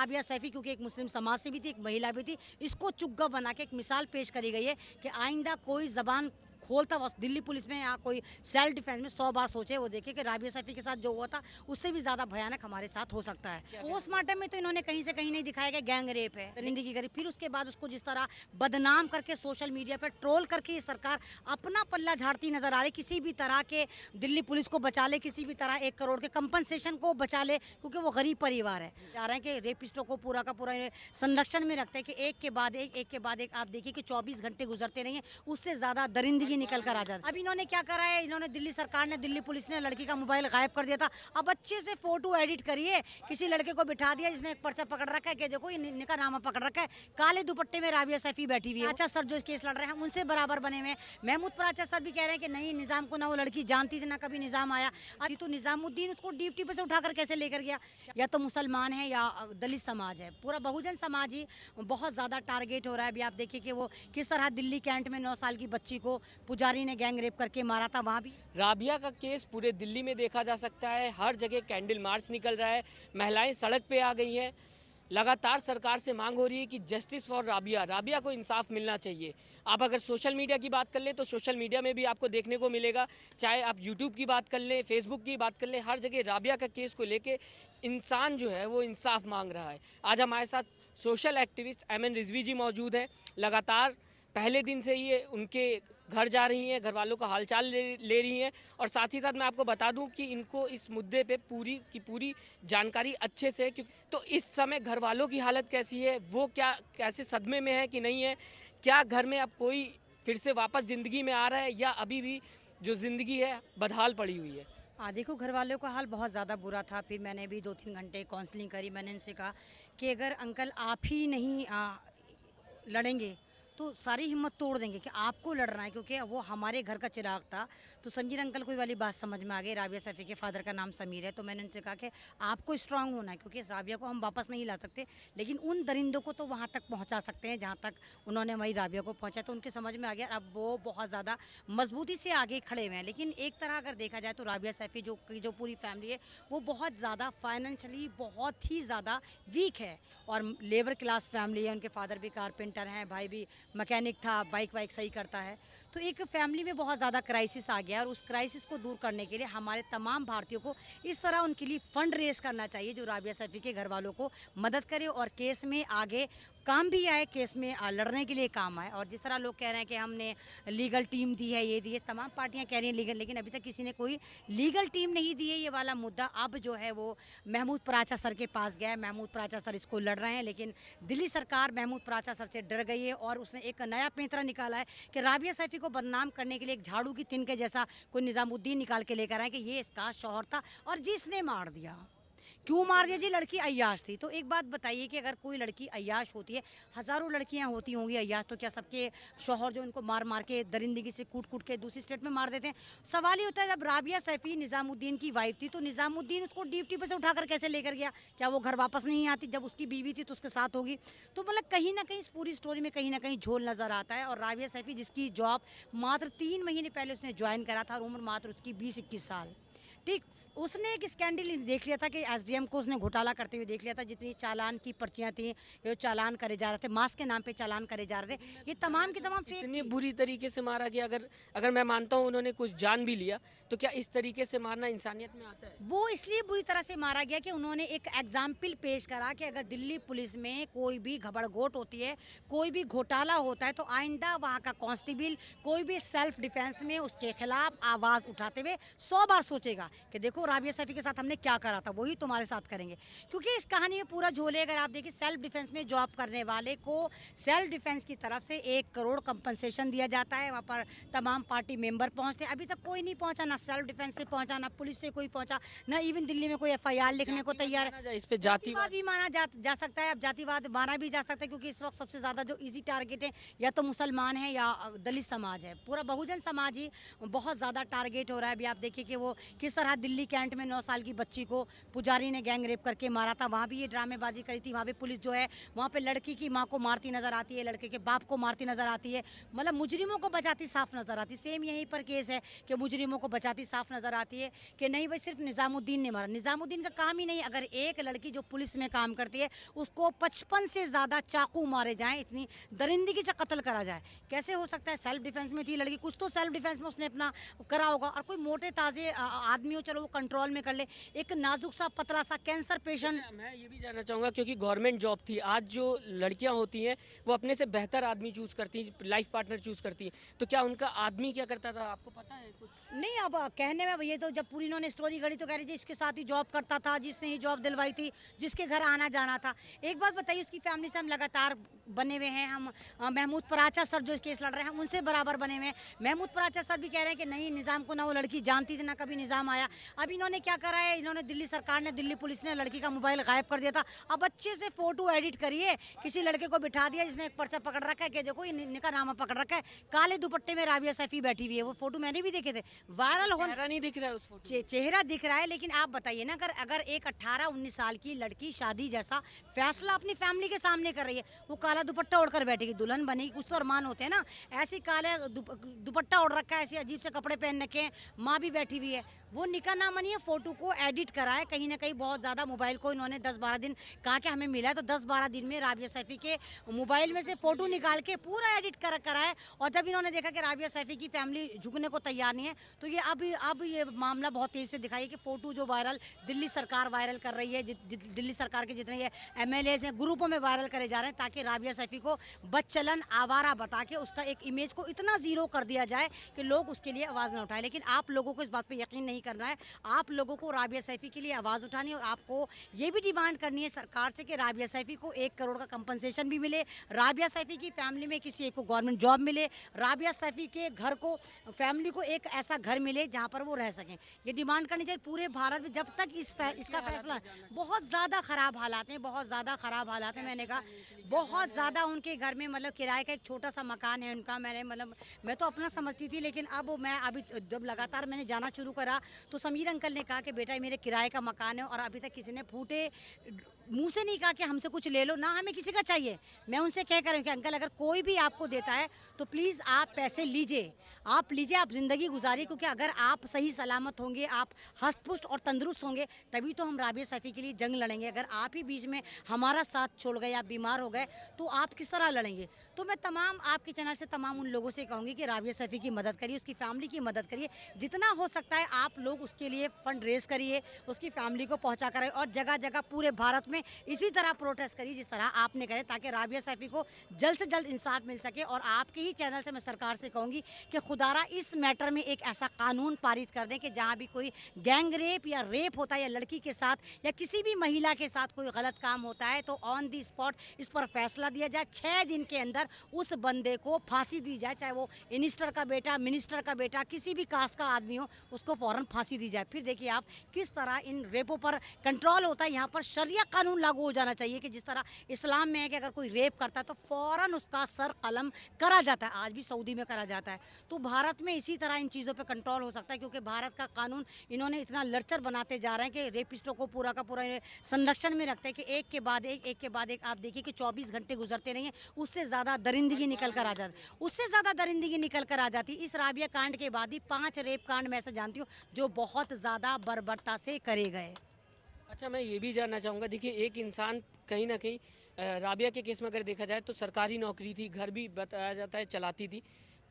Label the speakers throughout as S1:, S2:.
S1: राबिया सैफी क्योंकि एक मुस्लिम समाज से भी थी, एक महिला भी थी, इसको चुग्गा बना के एक मिसाल पेश करी गई है कि आइंदा कोई जबान खोलता वक्त दिल्ली पुलिस में या कोई सेल्फ डिफेंस में 100 बार सोचे, वो देखे कि राबिया सैफी के साथ जो हुआ था उससे भी ज्यादा भयानक हमारे साथ हो सकता है। पोस्टमार्टम में तो इन्होंने कहीं से कहीं नहीं दिखाया कि गैंग रेप है, दरिंदगी की गरी, फिर उसके बाद उसको जिस तरह बदनाम करके सोशल मीडिया पर ट्रोल करके ये सरकार अपना पल्ला झाड़ती नजर आ रही, किसी भी तरह के दिल्ली पुलिस को बचा ले, किसी भी तरह 1 करोड़ के कंपनसेशन को बचा ले, क्योंकि वो गरीब परिवार है। चाह रहे हैं कि रेपिस्टों को पूरा का पूरा संरक्षण में रखते हैं कि एक के बाद एक आप देखिए कि 24 घंटे गुजरते नहीं है, उससे ज्यादा दरिंदगी निकल कर आ जाती है। अब इन्होंने क्या करा है, इन्होंने दिल्ली सरकार ने, दिल्ली पुलिस ने लड़की का मोबाइल गायब कर दिया था। अब अच्छे से फोटो एडिट करिए, किसी लड़के को बिठा दिया जिसने एक पर्चा पकड़ रखा है कि देखो इनका नामा पकड़ रखा है, काले दुपट्टे में राबिया सैफी बैठी हुई है। अच्छा सर जो केस लड़ रहे हैं उनसे बराबर बने हुए। महमूद पराचा सर भी कह रहे हैं कि नहीं, निजाम को ना वो लड़की जानती थी ना कभी निजाम आया। अभी तो निजामुद्दीन उसको ड्यूटी पे से उठाकर कैसे लेकर गया? या तो मुसलमान है या दलित समाज है, पूरा बहुजन समाज ही बहुत ज्यादा टारगेट हो रहा है। अभी आप देखिए कि वो किस तरह दिल्ली कैंट में 9 साल की बच्ची को पुजारी ने गैंग रेप करके मारा था, वहाँ भी
S2: राबिया का केस पूरे दिल्ली में देखा जा सकता है। हर जगह कैंडल मार्च निकल रहा है, महिलाएं सड़क पे आ गई हैं। लगातार सरकार से मांग हो रही है कि जस्टिस फॉर राबिया, राबिया को इंसाफ मिलना चाहिए। आप अगर सोशल मीडिया की बात कर लें तो सोशल मीडिया में भी आपको देखने को मिलेगा, चाहे आप यूट्यूब की बात कर लें, फेसबुक की बात कर लें, हर जगह राबिया का केस को लेके इंसान जो है वो इंसाफ मांग रहा है। आज हमारे साथ सोशल एक्टिविस्ट एमएन रिजवी जी मौजूद हैं। लगातार पहले दिन से ये उनके घर जा रही हैं, घर वालों का हालचाल ले रही हैं, और साथ ही साथ मैं आपको बता दूं कि इनको इस मुद्दे पे पूरी की पूरी जानकारी अच्छे से है। तो इस समय घर वालों की हालत कैसी है, वो क्या कैसे सदमे में है कि नहीं है, क्या घर में अब कोई फिर से वापस ज़िंदगी में आ रहा है या अभी भी जो ज़िंदगी है बदहाल पड़ी हुई है?
S1: हाँ देखो, घर वालों का हाल बहुत ज़्यादा बुरा था। फिर मैंने भी 2-3 घंटे काउंसलिंग करी। मैंने इनसे कहा कि अगर अंकल आप ही नहीं लड़ेंगे तो सारी हिम्मत तोड़ देंगे कि आपको लड़ना है, क्योंकि वो हमारे घर का चिराग था। तो समीर अंकल को वाली बात समझ में आ गई। राबिया सैफी के फादर का नाम समीर है। तो मैंने उनसे कहा कि आपको स्ट्रांग होना है, क्योंकि राबिया को हम वापस नहीं ला सकते, लेकिन उन दरिंदों को तो वहाँ तक पहुँचा सकते हैं जहाँ तक उन्होंने वही राबिया को पहुँचा। तो उनके समझ में आ गया। अब वो बहुत ज़्यादा मजबूती से आगे खड़े हुए हैं। लेकिन एक तरह अगर देखा जाए तो राबिया सैफी जो पूरी फैमिली है वो बहुत ज़्यादा फाइनेंशियली बहुत ही ज़्यादा वीक है, और लेबर क्लास फैमिली है। उनके फादर भी कारपेंटर हैं, भाई भी मैकेनिक था, बाइक वाइक सही करता है। तो एक फैमिली में बहुत ज़्यादा क्राइसिस आ गया, और उस क्राइसिस को दूर करने के लिए हमारे तमाम भारतीयों को इस तरह उनके लिए फंड रेज करना चाहिए जो राबिया सैफी के घर वालों को मदद करे और केस में आगे काम भी आए, केस में लड़ने के लिए काम आए। और जिस तरह लोग कह रहे हैं कि हमने लीगल टीम दी है, ये दी है, तमाम पार्टियां कह रही हैं लीगल, लेकिन अभी तक किसी ने कोई लीगल टीम नहीं दी है। ये वाला मुद्दा अब जो है वो महमूद पराचा सर के पास गया है। महमूद पराचा सर इसको लड़ रहे हैं, लेकिन दिल्ली सरकार महमूद पराचा सर से डर गई है, और उसने एक नया पैंतरा निकाला है कि राबिया सैफी को बदनाम करने के लिए एक झाड़ू की तिनके जैसा कोई निजामुद्दीन निकाल के लेकर आए कि ये इसका शौहर था और जिसने मार दिया। क्यों मार दिया जी? लड़की अय्याश थी। तो एक बात बताइए कि अगर कोई लड़की अय्याश होती है, हज़ारों लड़कियां होती होंगी अय्याश, तो क्या सबके शौहर जो उनको मार मार के दरिंदगी से कूट कूट के दूसरी स्टेट में मार देते हैं? सवाल ये होता है, जब राबिया सैफी निजामुद्दीन की वाइफ थी तो निजामुद्दीन उसको ड्यूटी पे से उठाकर कैसे लेकर गया? क्या वो घर वापस नहीं आती? जब उसकी बीवी थी तो उसके साथ होगी। तो मतलब कहीं ना कहीं इस पूरी स्टोरी में कहीं ना कहीं झोल नजर आता है। और राबिया सैफी जिसकी जॉब मात्र 3 महीने पहले उसने ज्वाइन करा था, और उम्र मात्र उसकी 20-21 साल, ठीक, उसने एक स्कैंडल देख लिया था कि एसडीएम को उसने घोटाला करते हुए देख लिया था। जितनी चालान की पर्चियां थी, जो चालान करे जा रहे थे, मास्क के नाम पे चालान करे जा रहे थे, ये तमाम की तमाम फेक
S2: इतनी
S1: थी।
S2: बुरी तरीके से मारा गया। अगर मैं मानता हूँ उन्होंने कुछ जान भी लिया, तो क्या इस तरीके से मारना इंसानियत में आता है?
S1: वो इसलिए बुरी तरह से मारा गया कि उन्होंने एक एग्जाम्पल पेश करा कि अगर दिल्ली पुलिस में कोई भी घबड़घोट होती है, कोई भी घोटाला होता है, तो आइंदा वहाँ का कांस्टेबल कोई भी सेल्फ डिफेंस में उसके खिलाफ आवाज़ उठाते हुए 100 बार सोचेगा कि देखो राबिया सैफी के साथ हमने क्या करा था, वही तुम्हारे साथ करेंगे। क्योंकि इस कहानी में पूरा झोल है। अगर आप देखिए, सेल्फ डिफेंस में जॉब करने वाले को सेल्फ डिफेंस की तरफ से 1 करोड़ कंपनसेशन दिया जाता है। वहाँ पर तमाम पार्टी मेंबर पहुँचते हैं। अभी तक कोई नहीं पहुँचा, ना सेल्फ डिफेंस से पहुँचा, ना पुलिस से कोई पहुँचा, ना इवन दिल्ली में कोई एफआईआर लिखने को तैयार है।
S2: इस पे
S1: जातिवाद भी माना जा सकता है। अब जातिवाद माना भी जा सकता है, क्योंकि इस वक्त सबसे ज़्यादा जो इजी टारगेट है या तो मुसलमान है या दलित समाज है। पूरा बहुजन समाज ही बहुत ज़्यादा टारगेट हो रहा है। अभी आप देखिए कि वो किस तरह दिल्ली कैंट में 9 साल की बच्ची को पुजारी ने गैंग रेप करके मारा था, वहाँ भी ये ड्रामेबाजी करी थी। वहाँ पे पुलिस जो है वहाँ पे लड़की की माँ को मारती नजर आती है, लड़के के बाप को मारती नजर आती है, मतलब मुजरिमों को बचाती साफ नजर आती। सेम यहीं पर केस है कि मुजरिमों को बचाती साफ नजर आती है कि नहीं भाई सिर्फ निजामुद्दीन ने मारा। निजामुद्दीन का काम ही नहीं, अगर एक लड़की जो पुलिस में काम करती है उसको 55 से ज़्यादा चाकू मारे जाएं, इतनी दरिंदगी से कत्ल करा जाए, कैसे हो सकता है? सेल्फ डिफेंस में थी लड़की, कुछ तो सेल्फ डिफेंस में उसने अपना करा होगा। और कोई मोटे ताजे आदमी हो चलो वो कंट्रोल में कर ले, एक नाजुक सा पतला सा कैंसर पेशेंट।
S2: मैं ये भी जानना चाहूँगा क्योंकि गवर्नमेंट जॉब थी, आज जो लड़कियां होती हैं वो अपने से बेहतर आदमी चूज़ करती हैं, लाइफ पार्टनर चूज़ करती हैं, तो क्या उनका आदमी क्या करता था आपको पता है कुछ?
S1: नहीं, अब कहने में ये तो जब पूरी इन्होंने स्टोरी गढ़ी तो कह रही थी इसके साथ ही जॉब करता था, जिसने ही जॉब दिलवाई थी, जिसके घर आना जाना था। एक बात बताइए, उसकी फैमिली से हम लगातार बने हुए हैं। हम महमूद पराचा सर जो केस लड़ रहे हैं हम उनसे बराबर बने हुए हैं। महमूद पराचा सर भी कह रहे हैं कि नहीं, निज़ाम को ना वो लड़की जानती थी ना कभी निज़ाम आया। अब इन्होंने क्या करा है, इन्होंने दिल्ली सरकार ने, दिल्ली पुलिस ने लड़की का मोबाइल गायब कर दिया था। अब अच्छे से फोटो एडिट करिए, किसी लड़के को बिठा दिया जिसने एक पर्चा पकड़ रखा है कि देखो ये निका नामा पकड़ रखा है, काले दुपट्टे में राबिया सैफी बैठी हुई है। वो फोटो मैंने भी देखे थे, वायरल हो,
S2: चेहरा नहीं दिख रहा है उस फोटो में।
S1: चेहरा दिख रहा है। लेकिन आप बताइए ना, अगर एक 18-19 साल की लड़की शादी जैसा फैसला अपनी फैमिली के सामने कर रही है, वो काला दुपट्टा ओढ़कर बैठेगी, दुल्हन बनेगी, कुछ तो अरमान होते हैं ना। ऐसी काले दुपट्टा ओढ़ रखा है, ऐसे अजीब से कपड़े पहन रखे हैं, माँ भी बैठी हुई है, वो निकाह ना मनी है, फोटो को एडिट करा है कहीं ना कहीं बहुत ज़्यादा। मोबाइल को इन्होंने 10-12 दिन कहा कि हमें मिला है, तो 10-12 दिन में राबिया सैफी के मोबाइल में से फ़ोटो निकाल के पूरा एडिट करा है। और जब इन्होंने देखा कि राबिया सैफी की फैमिली झुकने को तैयार नहीं है, तो ये अब ये मामला बहुत तेज़ी से दिखाई कि फ़ोटो जो वायरल दिल्ली सरकार वायरल कर रही है, दिल्ली सरकार के जितने ये MLAs हैं ग्रुपों में वायरल करे जा रहे हैं, ताकि राबिया सैफी को बदचलन आवारा बता के उसका एक इमेज को इतना ज़ीरो कर दिया जाए कि लोग उसके लिए आवाज़ ना उठाएं। लेकिन आप लोगों को इस बात पर यकीन नहीं करना है, आप लोगों को राबिया सैफी के लिए आवाज़ उठानी है और आपको ये भी डिमांड करनी है सरकार से कि राबिया सैफी को 1 करोड़ का कंपनसेशन भी मिले, राबिया सैफी की फैमिली में किसी एक को गवर्नमेंट जॉब मिले, राबिया सैफी के घर को, फैमिली को एक ऐसा घर मिले जहाँ पर वो रह सकें। ये डिमांड करनी चाहिए पूरे भारत में। जब तक इसका फैसला, बहुत ज़्यादा ख़राब हालात हैं, बहुत ज़्यादा ख़राब हालात हैं। मैंने कहा बहुत ज़्यादा उनके घर में, मतलब किराए का एक छोटा सा मकान है उनका। मैं तो अपना समझती थी, लेकिन अब मैं अभी जब लगातार मैंने जाना शुरू करा तो समीर अंकल ने कहा कि बेटा ये मेरे किराए का मकान है और अभी तक किसी ने फूटे मुंह से नहीं कहा कि हमसे कुछ ले लो, ना हमें किसी का चाहिए। मैं उनसे कह कर कि अंकल अगर कोई भी आपको देता है तो प्लीज़ आप पैसे लीजिए, आप ज़िंदगी गुजारिए, क्योंकि अगर आप सही सलामत होंगे, आप हष्ट-पुष्ट और तंदुरुस्त होंगे, तभी तो हम राबिया सैफी के लिए जंग लड़ेंगे। अगर आप ही बीच में हमारा साथ छोड़ गए, आप बीमार हो गए, तो आप किस तरह लड़ेंगे? तो मैं तमाम आपके चैनल से तमाम उन लोगों से कहूँगी कि राबिया सैफी की मदद करिए, उसकी फैमिली की मदद करिए, जितना हो सकता है आप लोग उसके लिए फंड रेज करिए, उसकी फैमिली को पहुँचा कर, और जगह जगह पूरे भारत में इसी तरह प्रोटेस्ट करिए जिस तरह आपने करे, ताकि राबिया सैफी को जल्द से जल्द इंसाफ मिल सके। और आपके ही चैनल से मैं सरकार से कहूँगी कि खुदारा इस मैटर में एक ऐसा कानून पारित कर दें कि जहाँ भी कोई गैंग रेप या रेप होता है, या लड़की के साथ या किसी भी महिला के साथ कोई गलत काम होता है, तो ऑन दी स्पॉट इस पर फैसला दिया जाए। 6 दिन के अंदर उस बंदे को फांसी दी जाए, चाहे वो मिनिस्टर का बेटा, मिनिस्टर का बेटा, किसी भी कास्ट का आदमी हो, उसको फ़ौरन फांसी दी जाए। फिर देखिए आप किस तरह इन रेपों पर कंट्रोल होता है। यहाँ पर शरिया कानून लागू हो जाना चाहिए कि जिस तरह इस्लाम में है कि अगर कोई रेप करता है तो फ़ौरन उसका सर कलम करा जाता है, आज भी सऊदी में करा जाता है। तो भारत में इसी तरह इन चीज़ों पे कंट्रोल हो सकता है, क्योंकि भारत का कानून इन्होंने इतना लचर बनाते जा रहे हैं कि रेपिस्टों को पूरा का पूरा संरक्षण में रखते हैं कि एक के बाद एक आप देखिए कि 24 घंटे गुजरते नहीं हैं, उससे ज़्यादा दरिंदगी निकल कर आ जाती, उससे ज़्यादा दरिंदगी निकल कर आ जाती। इस राबिया कांड के बाद ही 5 रेप कांड मैं ऐसा जानती हूँ जो बहुत ज़्यादा बर्बरता से करे गए।
S2: अच्छा, मैं ये भी जानना चाहूँगा, देखिए एक इंसान कहीं ना कहीं राबिया के केस में अगर देखा जाए तो सरकारी नौकरी थी, घर भी बताया जाता है चलाती थी,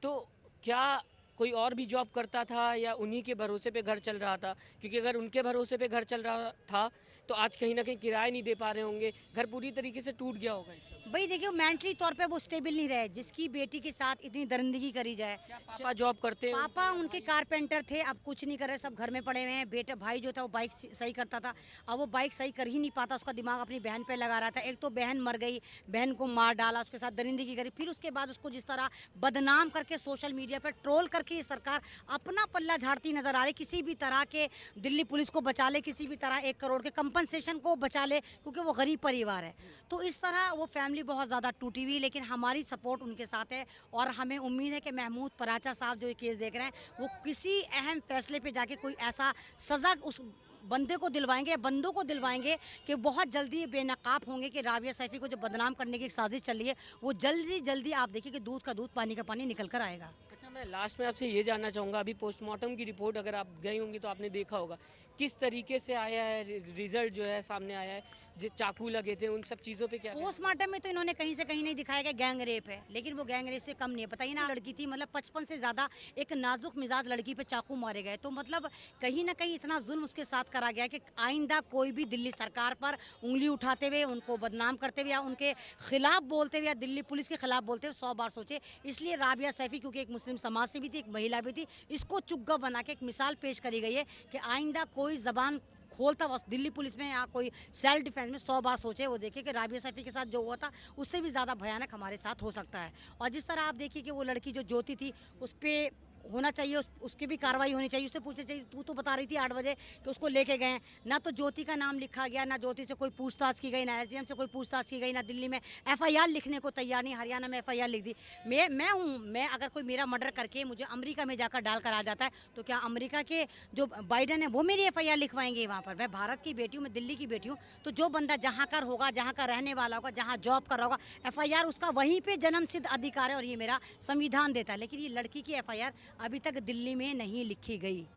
S2: तो क्या कोई और भी जॉब करता था या उन्हीं के भरोसे पे घर चल रहा था? क्योंकि अगर उनके भरोसे पे घर चल रहा था तो आज कहीं ना कहीं किराया नहीं दे पा रहे होंगे, घर पूरी तरीके से टूट गया होगा।
S1: भाई देखिए, मेंटली तौर पे वो स्टेबल नहीं रहे, जिसकी बेटी के साथ इतनी दरिंदगी करी जाए।
S2: क्या पापा जॉब करते हैं?
S1: पापा उनके कारपेंटर थे, अब कुछ नहीं कर रहे, सब घर में पड़े हुए हैं। बेटा भाई जो था वो बाइक सही करता था, अब वो बाइक सही कर ही नहीं पाता, उसका दिमाग अपनी बहन पे लगा रहा था। एक तो बहन मर गई, बहन को मार डाला, उसके साथ दरिंदगी करी, फिर उसके बाद उसको जिस तरह बदनाम करके सोशल मीडिया पर ट्रोल करके कि ये सरकार अपना पल्ला झाड़ती नजर आ रही, किसी भी तरह के दिल्ली पुलिस को बचा ले, किसी भी तरह 1 करोड़ के कंपनसेशन को बचा ले, क्योंकि वो गरीब परिवार है। तो इस तरह वो फैमिली बहुत ज़्यादा टूटी हुई, लेकिन हमारी सपोर्ट उनके साथ है और हमें उम्मीद है कि महमूद पराचा साहब जो ये केस देख रहे हैं, वो किसी अहम फैसले पे जाके कोई ऐसा सज़ा उस बंदे को दिलवाएंगे, बंदों को दिलवाएंगे कि बहुत जल्दी ये बेनकाब होंगे कि राबिया सैफी को जो बदनाम करने की एक साजिश चल रही है, वो जल्दी जल्दी आप देखिए कि दूध का दूध पानी का पानी निकल कर आएगा।
S2: अच्छा, मैं लास्ट में आपसे ये जानना चाहूँगा, अभी पोस्टमार्टम की रिपोर्ट अगर आप गई होंगी तो आपने देखा होगा किस तरीके से आया है, रिजल्ट जो है सामने आया है, जो चाकू लगे थे उन सब चीज़ों पे क्या कहना है?
S1: पोस्टमार्टम में तो इन्होंने कहीं से कहीं नहीं दिखाया कि गैंग रेप है, लेकिन वो गैंग रेप से कम नहीं है। पता ही ना, लड़की थी, मतलब 55 से ज़्यादा एक नाजुक मिजाज लड़की पे चाकू मारे गए। तो मतलब कहीं ना कहीं इतना जुल्म उसके साथ करा गया कि आइंदा कोई भी दिल्ली सरकार पर उंगली उठाते हुए, उनको बदनाम करते हुए या उनके खिलाफ बोलते हुए या दिल्ली पुलिस के खिलाफ बोलते हुए 100 बार सोचे। इसलिए राबिया सैफी, क्योंकि एक मुस्लिम समाज से भी थी, एक महिला भी थी, इसको चुग्गा बना के एक मिसाल पेश करी गई है कि आइंदा कोई जबान खोलता वक्त दिल्ली पुलिस में या कोई सेल्फ डिफेंस में 100 बार सोचे। वो देखिए कि राबिया सैफी के साथ जो हुआ था उससे भी ज़्यादा भयानक हमारे साथ हो सकता है। और जिस तरह आप देखिए कि वो लड़की जो ज्योति थी, उस पर होना चाहिए, उसकी भी कार्रवाई होनी चाहिए। उससे पूछना चाहिए, तू तो बता रही थी 8 बजे कि उसको लेके गए, ना तो ज्योति का नाम लिखा गया, ना ज्योति से कोई पूछताछ की गई, ना एसडीएम से कोई पूछताछ की गई, ना दिल्ली में एफआईआर लिखने को तैयार नहीं, हरियाणा में एफआईआर लिख दी। मैं अगर कोई मेरा मर्डर करके मुझे अमेरिका में जाकर डाल कर आ जाता है, तो क्या अमेरिका के जो बाइडन है वो मेरी एफआईआर लिखवाएंगे वहाँ पर? मैं भारत की बेटी हूँ, मैं दिल्ली की बेटी हूँ। तो जो बंदा जहाँ का होगा, जहाँ का रहने वाला होगा, जहाँ जॉब कर रहा होगा, एफआईआर उसका वहीं पे जन्मसिद्ध अधिकार है और ये मेरा संविधान देता है। लेकिन ये लड़की की एफआईआर अभी तक दिल्ली में नहीं लिखी गई।